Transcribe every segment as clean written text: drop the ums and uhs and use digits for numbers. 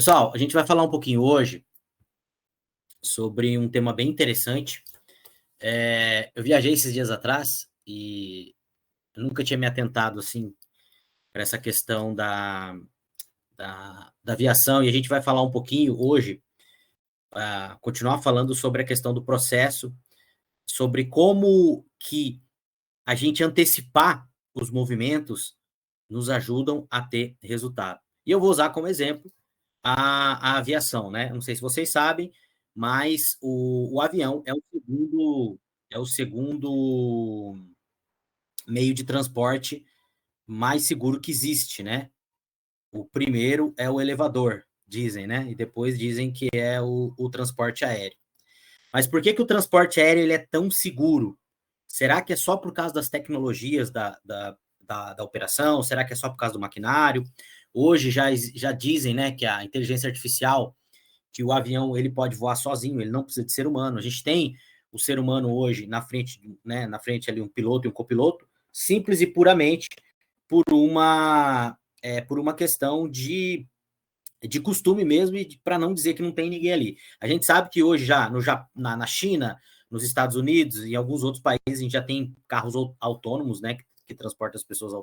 Pessoal, a gente vai falar um pouquinho hoje sobre um tema bem interessante. Eu viajei esses dias atrás e nunca tinha me atentado assim para essa questão da aviação, e a gente vai falar um pouquinho hoje, continuar falando sobre a questão do processo, sobre como que a gente antecipar os movimentos nos ajudam a ter resultado. E eu vou usar como exemplo a aviação, né? Não sei se vocês sabem, mas o avião é o segundo meio de transporte mais seguro que existe, né? O primeiro é o elevador, dizem, né? E depois dizem que é o transporte aéreo. Mas por que o transporte aéreo ele é tão seguro? Será que é só por causa das tecnologias da operação? Será que é só por causa do maquinário? Hoje já dizem, né, que a inteligência artificial, que o avião ele pode voar sozinho, ele não precisa de ser humano. A gente tem o ser humano hoje na frente, né, na frente ali um piloto e um copiloto, simples e puramente por uma questão de costume mesmo, e para não dizer que não tem ninguém ali. A gente sabe que hoje já na China, nos Estados Unidos e alguns outros países, a gente já tem carros autônomos, né, que transportam as pessoas,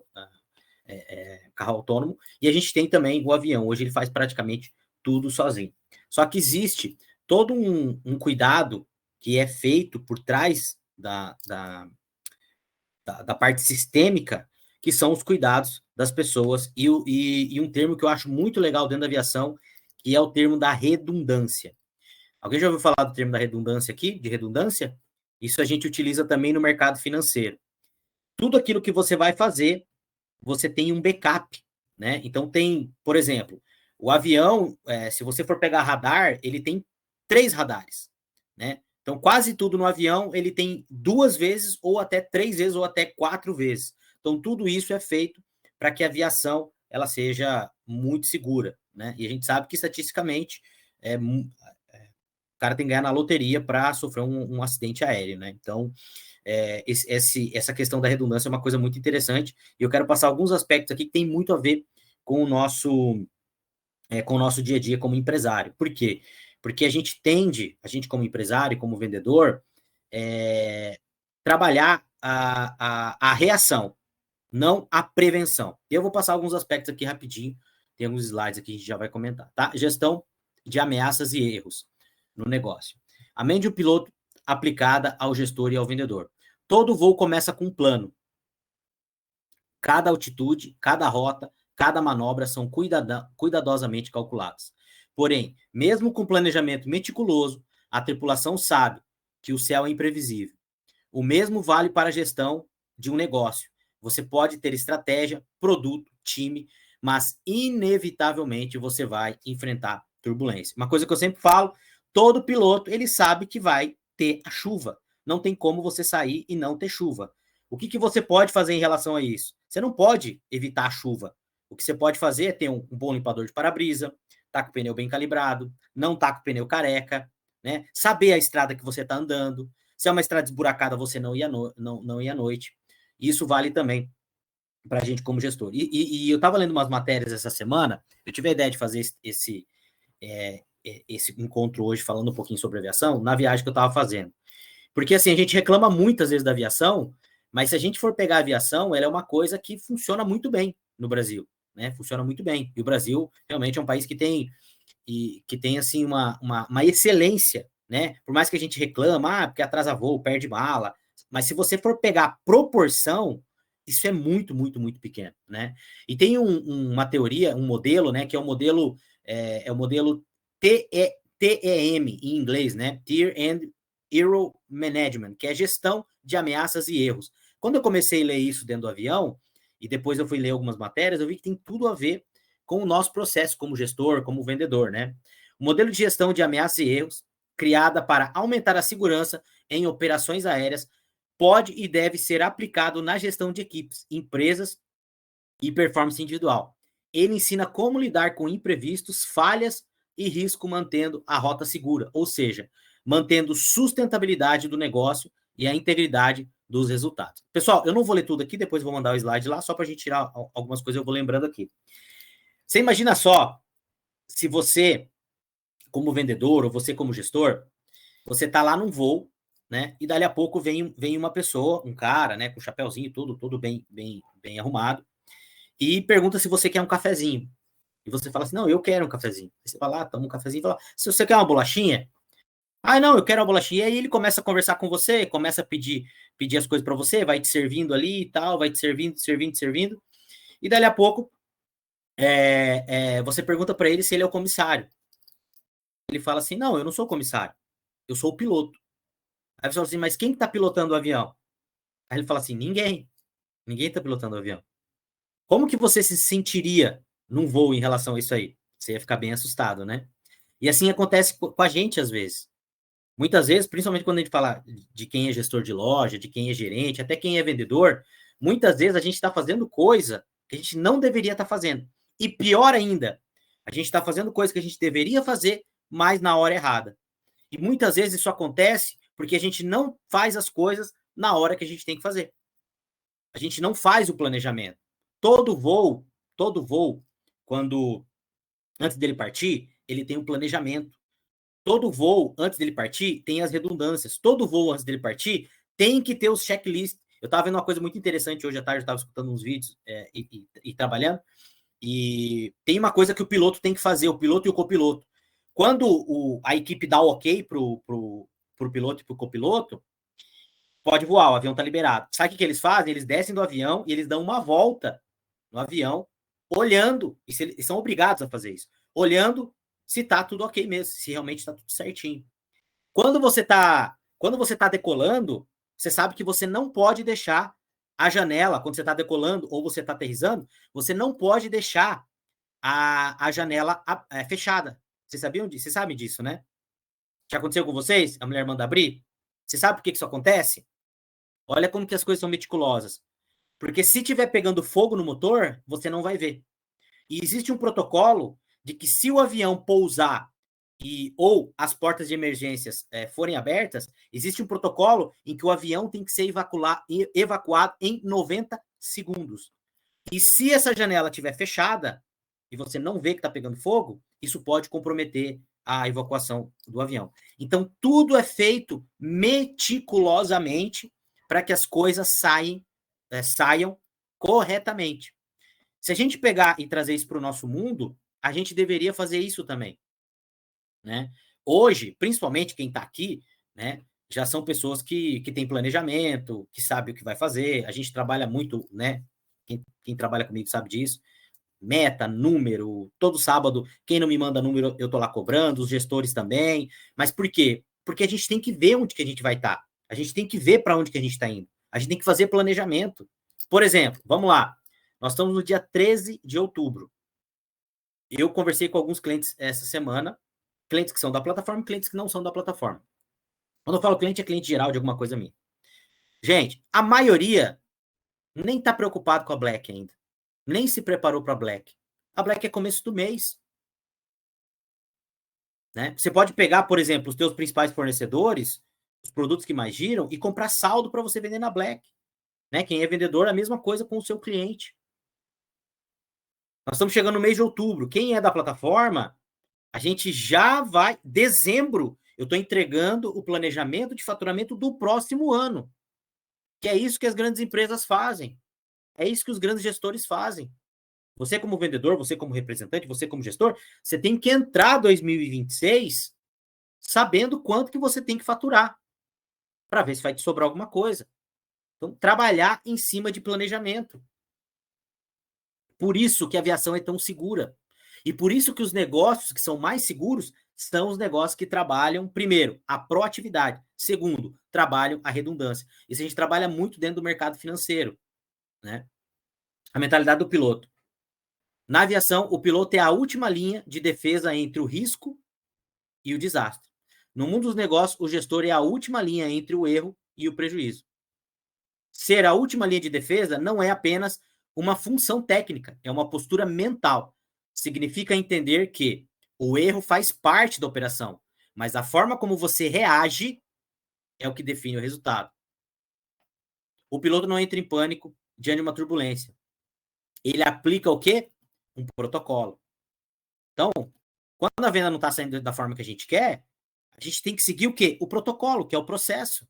carro autônomo, e a gente tem também o avião. Hoje ele faz praticamente tudo sozinho. Só que existe todo um cuidado que é feito por trás da parte sistêmica, que são os cuidados das pessoas, e um termo que eu acho muito legal dentro da aviação, que é o termo da redundância. Alguém já ouviu falar do termo da redundância aqui? De redundância? Isso a gente utiliza também no mercado financeiro. Tudo aquilo que você vai fazer, você tem um backup, né? Então tem, por exemplo, o avião, se você for pegar radar, ele tem 3 radares, né? Então quase tudo no avião ele tem 2 vezes, ou até 3 vezes, ou até 4 vezes. Então tudo isso é feito para que a aviação ela seja muito segura, né? E a gente sabe que estatisticamente o cara tem que ganhar na loteria para sofrer um acidente aéreo, né? Então essa questão da redundância é uma coisa muito interessante, e eu quero passar alguns aspectos aqui que tem muito a ver com o nosso dia a dia como empresário. Por quê? Porque a gente como empresário, como vendedor, trabalhar a reação, não a prevenção. Eu vou passar alguns aspectos aqui rapidinho, tem alguns slides aqui que a gente já vai comentar, tá? Gestão de ameaças e erros no negócio. A mente do piloto aplicada ao gestor e ao vendedor. Todo voo começa com um plano. Cada altitude, cada rota, cada manobra são cuidadosamente calculadas. Porém, mesmo com planejamento meticuloso, a tripulação sabe que o céu é imprevisível. O mesmo vale para a gestão de um negócio. Você pode ter estratégia, produto, time, mas inevitavelmente você vai enfrentar turbulência. Uma coisa que eu sempre falo, todo piloto ele sabe que vai ter a chuva. Não tem como você sair e não ter chuva. O que você pode fazer em relação a isso? Você não pode evitar a chuva. O que você pode fazer é ter um bom limpador de para-brisa, tá com o pneu bem calibrado, não tá com o pneu careca, né? Saber a estrada que você está andando. Se é uma estrada esburacada, você não ia à noite. Isso vale também para a gente como gestor. E eu estava lendo umas matérias essa semana, eu tive a ideia de fazer esse encontro hoje, falando um pouquinho sobre aviação, na viagem que eu estava fazendo. Porque assim, a gente reclama muitas vezes da aviação, mas se a gente for pegar a aviação, ela é uma coisa que funciona muito bem no Brasil, né? Funciona muito bem. E o Brasil realmente é um país que tem assim uma excelência, né? Por mais que a gente reclama, porque atrasa voo, perde mala, mas se você for pegar a proporção, isso é muito, muito, muito pequeno, né? E tem uma teoria, um modelo, né? Que é o modelo TEM em inglês, né? Tear and Error Management, que é gestão de ameaças e erros. Quando eu comecei a ler isso dentro do avião, e depois eu fui ler algumas matérias, eu vi que tem tudo a ver com o nosso processo como gestor, como vendedor, né? O modelo de gestão de ameaças e erros, criada para aumentar a segurança em operações aéreas, pode e deve ser aplicado na gestão de equipes, empresas e performance individual. Ele ensina como lidar com imprevistos, falhas e risco mantendo a rota segura, ou seja, mantendo sustentabilidade do negócio e a integridade dos resultados. Pessoal, eu não vou ler tudo aqui, depois vou mandar o slide lá, só para a gente tirar algumas coisas, eu vou lembrando aqui. Você imagina só, se você, como vendedor, ou você como gestor, você tá lá num voo, né? E dali a pouco vem uma pessoa, um cara, né, com chapéuzinho e tudo bem arrumado, e pergunta se você quer um cafezinho. E você fala assim, não, eu quero um cafezinho. Aí você fala, toma um cafezinho e fala, se você quer uma bolachinha, não, eu quero uma bolachinha. E aí ele começa a conversar com você, começa a pedir as coisas para você, vai te servindo ali e tal, vai te servindo. E dali a pouco, você pergunta para ele se ele é o comissário. Ele fala assim, não, eu não sou o comissário, eu sou o piloto. Aí você fala assim, mas quem está pilotando o avião? Aí ele fala assim, ninguém está pilotando o avião. Como que você se sentiria num voo em relação a isso aí? Você ia ficar bem assustado, né? E assim acontece com a gente às vezes. Muitas vezes, principalmente quando a gente fala de quem é gestor de loja, de quem é gerente, até quem é vendedor, muitas vezes a gente está fazendo coisa que a gente não deveria estar fazendo. E pior ainda, a gente está fazendo coisa que a gente deveria fazer, mas na hora errada. E muitas vezes isso acontece porque a gente não faz as coisas na hora que a gente tem que fazer. A gente não faz o planejamento. Todo voo, quando antes dele partir, ele tem um planejamento. Todo voo, antes dele partir, tem as redundâncias. Todo voo, antes dele partir, tem que ter os checklists. Eu estava vendo uma coisa muito interessante hoje à tarde, eu estava escutando uns vídeos e trabalhando, e tem uma coisa que o piloto tem que fazer, o piloto e o copiloto. Quando a equipe dá o ok pro piloto e pro copiloto, pode voar, o avião está liberado. Sabe o que eles fazem? Eles descem do avião e eles dão uma volta no avião, olhando, e são obrigados a fazer isso, olhando se tá tudo ok mesmo, se realmente está tudo certinho. Quando você tá decolando, você sabe que você não pode deixar a janela, quando você está decolando ou você está aterrissando, você não pode deixar a janela fechada. Vocês sabiam disso? Vocês sabem disso, né? Já aconteceu com vocês? A mulher manda abrir? Você sabe por que isso acontece? Olha como que as coisas são meticulosas. Porque se tiver pegando fogo no motor, você não vai ver. E existe um protocolo de que se o avião pousar ou as portas de emergências forem abertas, existe um protocolo em que o avião tem que ser evacuado em 90 segundos. E se essa janela estiver fechada e você não vê que está pegando fogo, isso pode comprometer a evacuação do avião. Então, tudo é feito meticulosamente para que as coisas saiam corretamente. Se a gente pegar e trazer isso para o nosso mundo, a gente deveria fazer isso também, né? Hoje, principalmente quem está aqui, né, já são pessoas que têm planejamento, que sabem o que vai fazer. A gente trabalha muito, né? Quem trabalha comigo sabe disso. Meta, número, todo sábado, quem não me manda número, eu tô lá cobrando, os gestores também. Mas por quê? Porque a gente tem que ver onde que a gente vai estar. A gente tem que ver para onde que a gente está indo. A gente tem que fazer planejamento. Por exemplo, vamos lá. Nós estamos no dia 13 de outubro. Eu conversei com alguns clientes essa semana, clientes que são da plataforma e clientes que não são da plataforma. Quando eu falo cliente, é cliente geral de alguma coisa minha. Gente, a maioria nem está preocupado com a Black ainda. Nem se preparou para a Black. A Black é começo do mês. Né? Você pode pegar, por exemplo, os teus principais fornecedores, os produtos que mais giram, e comprar saldo para você vender na Black. Né? Quem é vendedor, a mesma coisa com o seu cliente. Nós estamos chegando no mês de outubro. Quem é da plataforma, a gente já vai. Dezembro, eu estou entregando o planejamento de faturamento do próximo ano. Que é isso que as grandes empresas fazem. É isso que os grandes gestores fazem. Você, como vendedor, você, como representante, você, como gestor, você tem que entrar 2026 sabendo quanto que você tem que faturar, para ver se vai te sobrar alguma coisa. Então, trabalhar em cima de planejamento. Por isso que a aviação é tão segura. E por isso que os negócios que são mais seguros são os negócios que trabalham, primeiro, a proatividade. Segundo, trabalham a redundância. Isso a gente trabalha muito dentro do mercado financeiro. Né? A mentalidade do piloto. Na aviação, o piloto é a última linha de defesa entre o risco e o desastre. No mundo dos negócios, o gestor é a última linha entre o erro e o prejuízo. Ser a última linha de defesa não é apenas uma função técnica, é uma postura mental. Significa entender que o erro faz parte da operação, mas a forma como você reage é o que define o resultado. O piloto não entra em pânico diante de uma turbulência. Ele aplica o quê? Um protocolo. Então, Quando a venda não está saindo da forma que a gente quer, a gente tem que seguir o quê? O protocolo, que é o processo.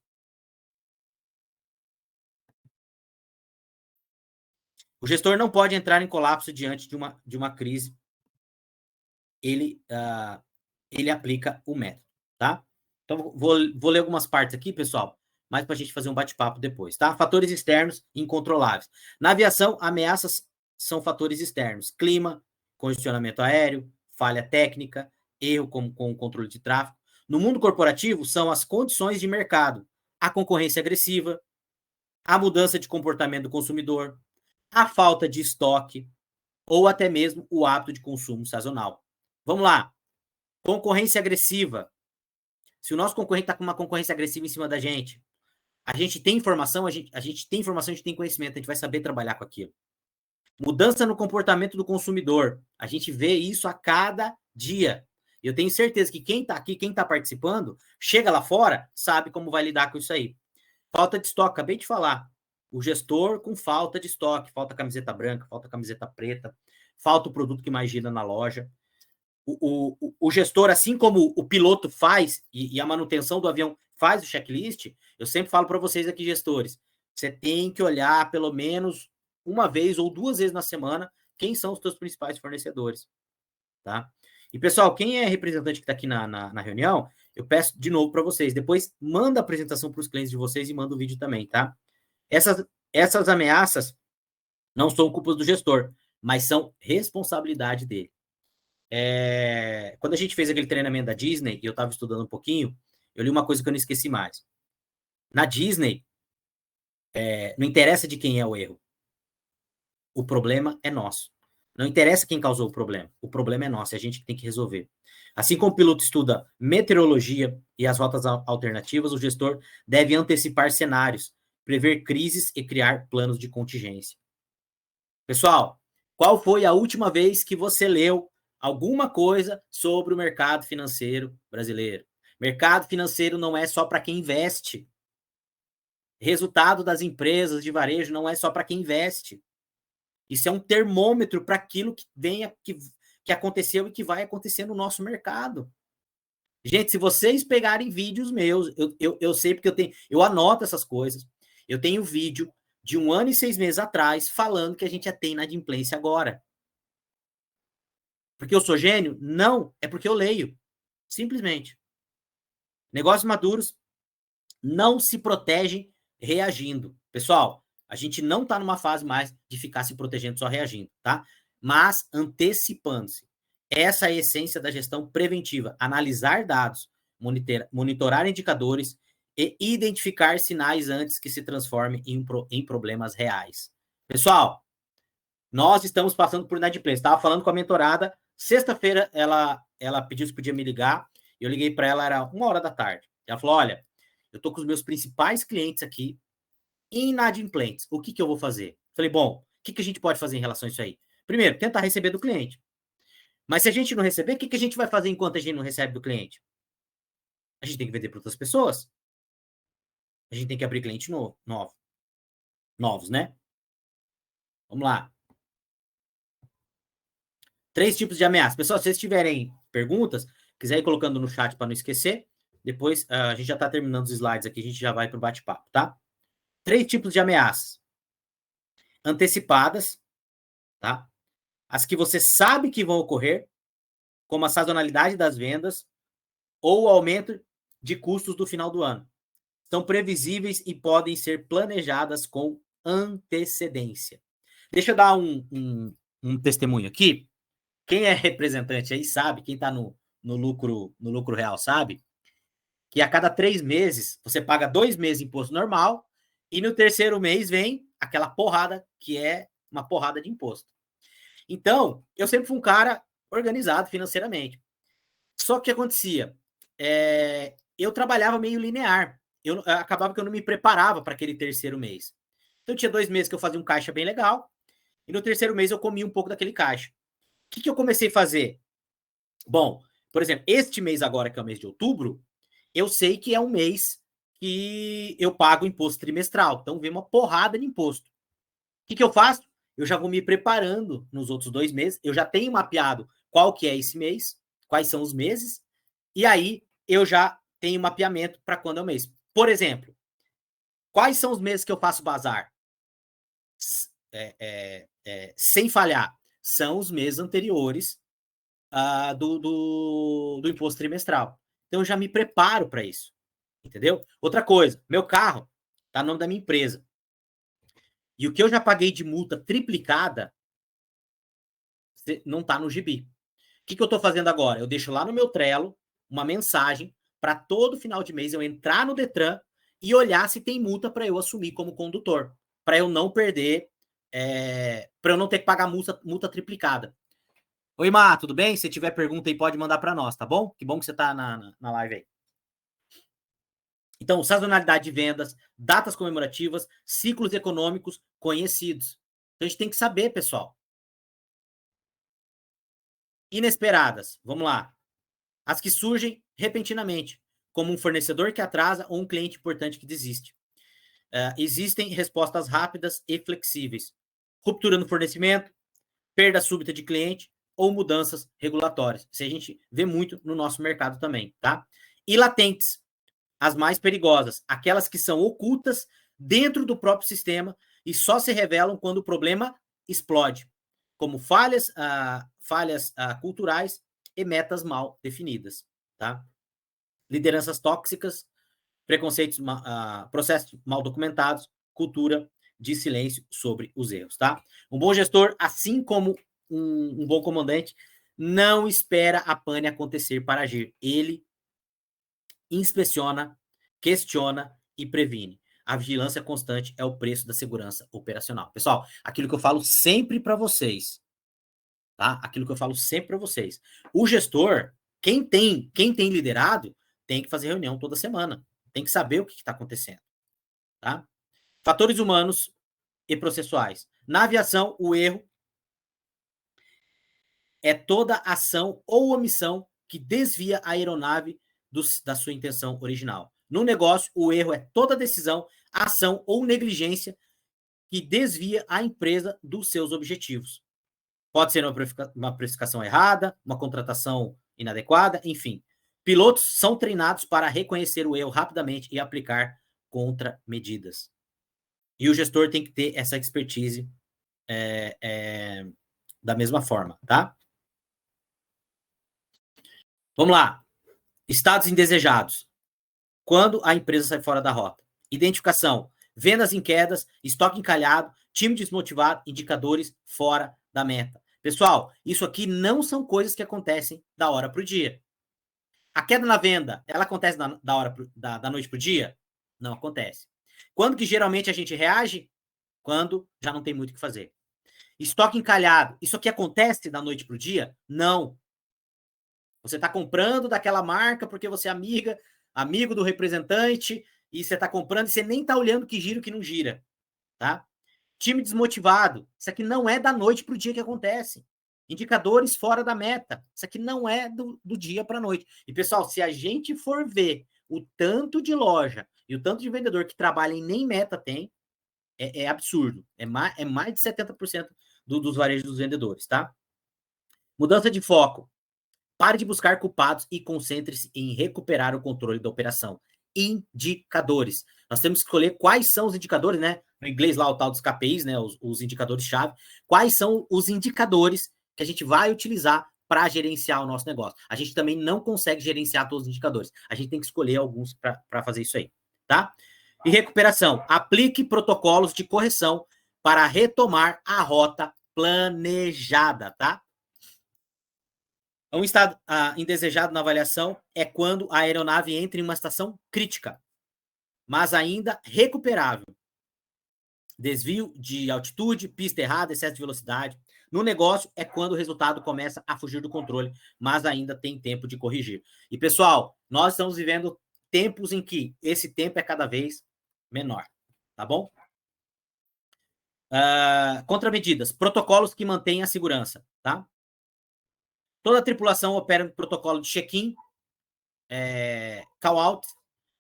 O gestor não pode entrar em colapso diante de uma crise. Ele aplica o método, tá? Então, vou ler algumas partes aqui, pessoal, mas para a gente fazer um bate-papo depois, tá? Fatores externos incontroláveis. Na aviação, ameaças são fatores externos. Clima, congestionamento aéreo, falha técnica, erro com o controle de tráfego. No mundo corporativo, são as condições de mercado, a concorrência agressiva, a mudança de comportamento do consumidor, a falta de estoque ou até mesmo o hábito de consumo sazonal. Vamos lá. Concorrência agressiva. Se o nosso concorrente está com uma concorrência agressiva em cima da gente, a gente tem informação, a gente tem informação, a gente tem conhecimento, a gente vai saber trabalhar com aquilo. Mudança no comportamento do consumidor. A gente vê isso a cada dia. Eu tenho certeza que quem está aqui, quem está participando, chega lá fora, sabe como vai lidar com isso aí. Falta de estoque, acabei de falar. O gestor com falta de estoque, falta camiseta branca, falta camiseta preta, falta o produto que mais gira na loja. O gestor, assim como o piloto faz e a manutenção do avião faz o checklist, eu sempre falo para vocês aqui, gestores, você tem que olhar pelo menos uma vez ou duas vezes na semana quem são os seus principais fornecedores, tá? E, pessoal, quem é representante que está aqui na reunião, eu peço de novo para vocês, depois manda a apresentação para os clientes de vocês e manda o vídeo também, tá? Essas ameaças não são culpa do gestor, mas são responsabilidade dele. Quando a gente fez aquele treinamento da Disney, e eu estava estudando um pouquinho, eu li uma coisa que eu não esqueci mais. Na Disney, não interessa de quem é o erro. O problema é nosso. Não interessa quem causou o problema é nosso, é a gente que tem que resolver. Assim como o piloto estuda meteorologia e as rotas alternativas, o gestor deve antecipar cenários, prever crises e criar planos de contingência. Pessoal, qual foi a última vez que você leu alguma coisa sobre o mercado financeiro brasileiro? Mercado financeiro não é só para quem investe. Resultado das empresas de varejo não é só para quem investe. Isso é um termômetro para aquilo que aconteceu e que vai acontecer no nosso mercado. Gente, se vocês pegarem vídeos meus, eu sei porque eu anoto essas coisas. Eu tenho vídeo de 1 ano e 6 meses atrás falando que a gente já tem inadimplência agora. Porque eu sou gênio? Não, é porque eu leio. Simplesmente. Negócios maduros não se protegem reagindo. Pessoal, a gente não está numa fase mais de ficar se protegendo só reagindo, tá? Mas antecipando-se. Essa é a essência da gestão preventiva. Analisar dados, monitorar indicadores e identificar sinais antes que se transformem em problemas reais. Pessoal, nós estamos passando por inadimplência. Estava falando com a mentorada, sexta-feira ela pediu se podia me ligar, eu liguei para ela, era 1h da tarde. Ela falou, olha, eu estou com os meus principais clientes aqui inadimplentes. O que eu vou fazer? Falei, bom, o que a gente pode fazer em relação a isso aí? Primeiro, tentar receber do cliente. Mas se a gente não receber, o que a gente vai fazer enquanto a gente não recebe do cliente? A gente tem que vender para outras pessoas. A gente tem que abrir cliente novos, né? Vamos lá. 3 tipos de ameaças. Pessoal, se vocês tiverem perguntas, quiser ir colocando no chat para não esquecer, depois a gente já está terminando os slides aqui, a gente já vai para o bate-papo, tá? 3 tipos de ameaças. Antecipadas, tá? As que você sabe que vão ocorrer, como a sazonalidade das vendas ou o aumento de custos do final do ano. São previsíveis e podem ser planejadas com antecedência. Deixa eu dar um testemunho aqui. Quem é representante aí sabe, quem está no lucro real sabe, que a cada 3 meses você paga 2 meses de imposto normal e no terceiro mês vem aquela porrada que é uma porrada de imposto. Então, eu sempre fui um cara organizado financeiramente. Só que o que acontecia? Eu trabalhava meio linear. Acabava que eu não me preparava para aquele terceiro mês. Então, tinha 2 meses que eu fazia um caixa bem legal e no terceiro mês eu comia um pouco daquele caixa. O que eu comecei a fazer? Bom, por exemplo, este mês agora, que é o mês de outubro, eu sei que é um mês que eu pago imposto trimestral. Então, vem uma porrada de imposto. O que eu faço? Eu já vou me preparando nos outros 2 meses. Eu já tenho mapeado qual que é esse mês, quais são os meses, e aí eu já tenho mapeamento para quando é o mês. Por exemplo, quais são os meses que eu faço bazar? Sem falhar, são os meses anteriores do imposto trimestral. Então, eu já me preparo para isso, entendeu? Outra coisa, meu carro está no nome da minha empresa. E o que eu já paguei de multa triplicada não está no gibi. O que eu estou fazendo agora? Eu deixo lá no meu Trello uma mensagem para todo final de mês eu entrar no Detran e olhar se tem multa para eu assumir como condutor, para eu não perder, para eu não ter que pagar multa triplicada. Oi, Má, tudo bem? Se tiver pergunta aí, pode mandar para nós, tá bom? Que bom que você está na live aí. Então, sazonalidade de vendas, datas comemorativas, ciclos econômicos conhecidos. Então, a gente tem que saber, pessoal. Inesperadas, vamos lá. As que surgem repentinamente, como um fornecedor que atrasa ou um cliente importante que desiste. Existem respostas rápidas e flexíveis. Ruptura no fornecimento, perda súbita de cliente ou mudanças regulatórias. Isso a gente vê muito no nosso mercado também, tá? E latentes, as mais perigosas, aquelas que são ocultas dentro do próprio sistema e só se revelam quando o problema explode, como falhas culturais e metas mal definidas, tá? Lideranças tóxicas, preconceitos, processos mal documentados, cultura de silêncio sobre os erros, tá? Um bom gestor, assim como um bom comandante, não espera a pane acontecer para agir. Ele inspeciona, questiona e previne. A vigilância constante é o preço da segurança operacional. Pessoal, aquilo que eu falo sempre para vocês, tá? Aquilo que eu falo sempre para vocês. O gestor, quem tem liderado, tem que fazer reunião toda semana. Tem que saber o que está acontecendo, tá? Fatores humanos e processuais. Na aviação, o erro é toda ação ou omissão que desvia a aeronave da sua intenção original. No negócio, o erro é toda decisão, ação ou negligência que desvia a empresa dos seus objetivos. Pode ser uma precificação errada, uma contratação inadequada, enfim. Pilotos são treinados para reconhecer o erro rapidamente e aplicar contramedidas. E o gestor tem que ter essa expertise da mesma forma, tá? Vamos lá. Estados indesejados. Quando a empresa sai fora da rota. Identificação. Vendas em quedas, estoque encalhado, time desmotivado, indicadores fora da meta. Pessoal, isso aqui não são coisas que acontecem da hora para o dia. A queda na venda, ela acontece da noite para o dia? Não acontece. Quando que geralmente a gente reage? Quando já não tem muito o que fazer. Estoque encalhado, isso aqui acontece da noite para o dia? Não. Você está comprando daquela marca porque você é amigo do representante, e você está comprando e você nem está olhando que gira e que não gira, tá? Time desmotivado, isso aqui não é da noite para o dia que acontece. Indicadores fora da meta, isso aqui não é do dia para a noite. E, pessoal, se a gente for ver o tanto de loja e o tanto de vendedor que trabalha em nem meta tem, é absurdo. É mais de 70% dos varejos dos vendedores, tá? Mudança de foco. Pare de buscar culpados e concentre-se em recuperar o controle da operação. Indicadores. Nós temos que escolher quais são os indicadores, né? No inglês lá, o tal dos KPIs, né? Os indicadores-chave. Quais são os indicadores que a gente vai utilizar para gerenciar o nosso negócio. A gente também não consegue gerenciar todos os indicadores. A gente tem que escolher alguns para fazer isso aí, tá? E recuperação. Aplique protocolos de correção para retomar a rota planejada, tá? Um estado indesejado na avaliação é quando a aeronave entra em uma estação crítica, mas ainda recuperável. Desvio de altitude, pista errada, excesso de velocidade. No negócio é quando o resultado começa a fugir do controle, mas ainda tem tempo de corrigir. E, pessoal, nós estamos vivendo tempos em que esse tempo é cada vez menor, tá bom? Contramedidas, protocolos que mantêm a segurança, tá? Toda a tripulação opera no protocolo de check-in, call-out,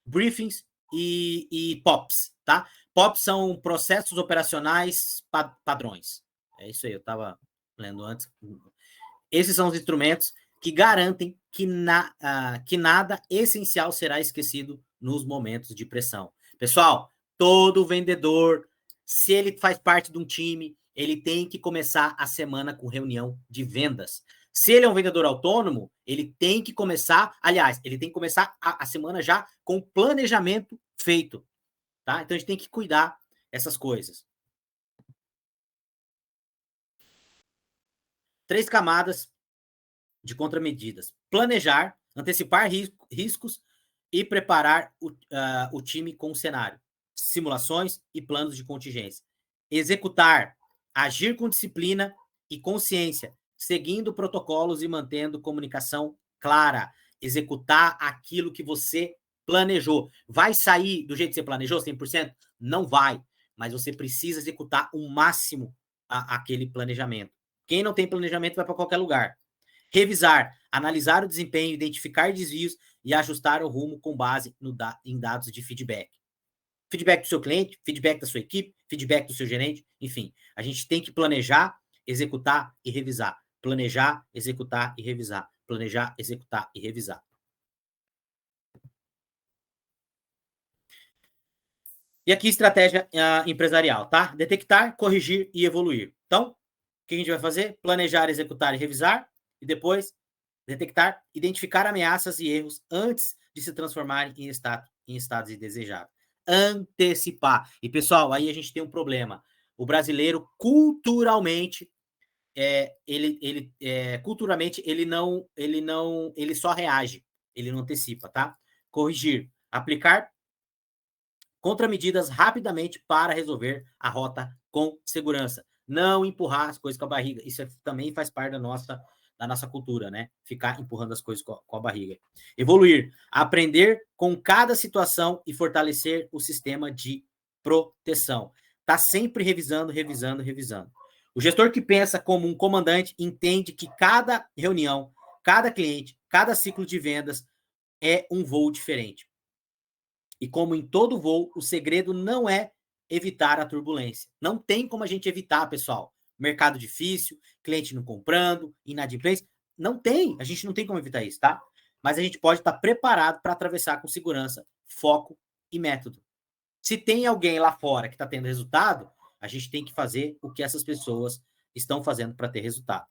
briefings e POPs, tá? POPs são processos operacionais padrões. É isso aí, eu estava lendo antes. Esses são os instrumentos que garantem que nada essencial será esquecido nos momentos de pressão. Pessoal, todo vendedor, se ele faz parte de um time, ele tem que começar a semana com reunião de vendas. Se ele é um vendedor autônomo, ele tem que começar, aliás, ele tem que começar a semana já com planejamento feito, tá? Então a gente tem que cuidar dessas coisas. 3 camadas de contramedidas: planejar, antecipar riscos e preparar o time com o cenário, simulações e planos de contingência. Executar, agir com disciplina e consciência, seguindo protocolos e mantendo comunicação clara. Executar aquilo que você planejou. Vai sair do jeito que você planejou, 100%? Não vai, mas você precisa executar o máximo aquele planejamento. Quem não tem planejamento vai para qualquer lugar. Revisar, analisar o desempenho, identificar desvios e ajustar o rumo com base em dados de feedback. Feedback do seu cliente, feedback da sua equipe, feedback do seu gerente, enfim. A gente tem que planejar, executar e revisar. Planejar, executar e revisar. Planejar, executar e revisar. E aqui, estratégia empresarial, tá? Detectar, corrigir e evoluir. Então, o que a gente vai fazer? Planejar, executar e revisar. E depois, detectar, identificar ameaças e erros antes de se transformarem em estados indesejáveis. Antecipar. E, pessoal, aí a gente tem um problema. O brasileiro, culturalmente, culturalmente, ele só reage, ele não antecipa, tá? Corrigir. Aplicar contramedidas rapidamente para resolver a rota com segurança. Não empurrar as coisas com a barriga. Isso também faz parte da nossa cultura, né? Ficar empurrando as coisas com a barriga. Evoluir. Aprender com cada situação e fortalecer o sistema de proteção. Tá sempre revisando. O gestor que pensa como um comandante entende que cada reunião, cada cliente, cada ciclo de vendas é um voo diferente. E como em todo voo, o segredo não é evitar a turbulência. Não tem como a gente evitar, pessoal. Mercado difícil, cliente não comprando, inadimplência. Não tem, a gente não tem como evitar isso, tá? Mas a gente pode estar preparado para atravessar com segurança, foco e método. Se tem alguém lá fora que está tendo resultado, a gente tem que fazer o que essas pessoas estão fazendo para ter resultado.